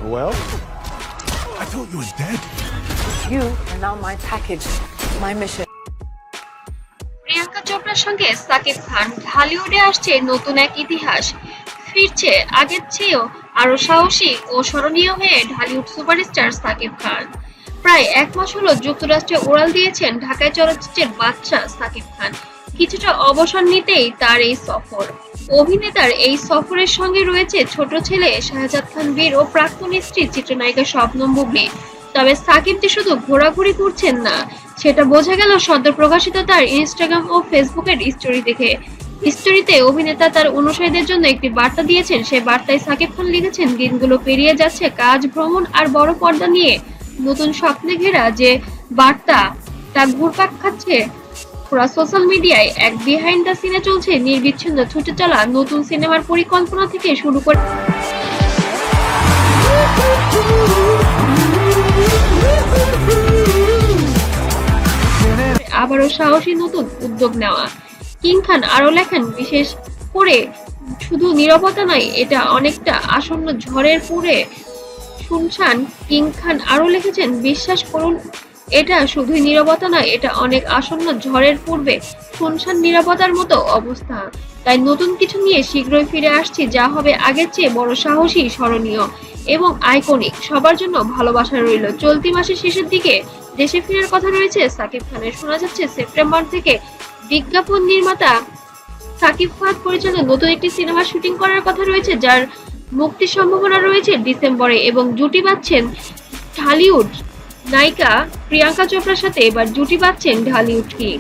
Well, I thought you was dead. You are now my package, my mission. Priyanka চোপড়ার সঙ্গে সাকিব খান, ঢালিউডে আসছে নতুন এক ইতিহাস। ফিরছে আগের চেয়েও আরো সাহসী ও স্মরণীয় হয়ে ঢালিউড সুপারস্টার সাকিব খান। প্রায় 1 মাস হলো যুক্তরাষ্ট্রে উড়াল দিয়েছেন ঢাকায় চলচ্চিত্রের বাদশা সাকিব খান। কিছুটা অবসর নিতেই তার এই সফর। অভিনেতার এই সফরের সঙ্গে রয়েছে ছোট ছেলে শাহজাদ খান বীর ও প্রাক্তন স্ত্রী চিত্রনায়িকা শবনম বুবলী। তবে সাকিব যে শুধু ঘোরাঘুরি করছেন না, সেটা বোঝা গেল সদ্য প্রকাশিত তার ইনস্টাগ্রাম ও ফেসবুকের স্টোরি দেখে। স্টোরিতে অভিনেতা তার অনুসারীদের জন্য একটি বার্তা দিয়েছেন। সেই বার্তায় সাকিব খান লিখেছেন, দিনগুলো পেরিয়ে যাচ্ছে কাজ, ভ্রমণ আর বড় পর্দা নিয়ে নতুন স্বপ্নে ঘেরা যে বার্তা তা ঘুরপাক খাচ্ছে পুরা সোশ্যাল মিডিয়ায়। এক বিহাইন্ড দ্য সিনে চলছে নির্বিচ্ছিন্ন ছুটে চলা নতুন সিনেমার পরিকল্পনা থেকে শুরু করে আবারও সাহসী নতুন উদ্যোগ নেওয়া। কিং খান আরো লেখেন, বিশেষ করে শুধু নীরবতা নয়, এটা অনেকটা আসন্ন ঝড়ের পূর্বে শুনশান। কিং খান আরো লিখেছেন, বিশ্বাস করুন, এটা শুধুই নীরবতা নয়, এটা অনেক আসন্ন ঝড়ের পূর্বে শুনশান নীরবতার মতো অবস্থা। তাই নতুন কিছু নিয়ে শীঘ্রই ফিরে আসছি, যা হবে আগের চেয়ে বড় সাহসী, স্মরণীয় এবং আইকনিক। সবার জন্য ভালোবাসা রইল। চলতি মাসের শেষের দিকে দেশে ফেরার কথা রয়েছে সাকিব খানের। শোনা যাচ্ছে সেপ্টেম্বর থেকে বিজ্ঞাপন নির্মাতা সাকিব ফাহাদ পরিচালিত নতুন একটি সিনেমা শুটিং করার কথা রয়েছে, যার মুক্তির সম্ভাবনা রয়েছে ডিসেম্বরে। এবং জুটি বাঁধছেন ঢালিউড নায়িকা প্রিয়াঙ্কা চোপড়ার সাথে। এবার জুটি বাঁধছেন ঢালিউড কিং।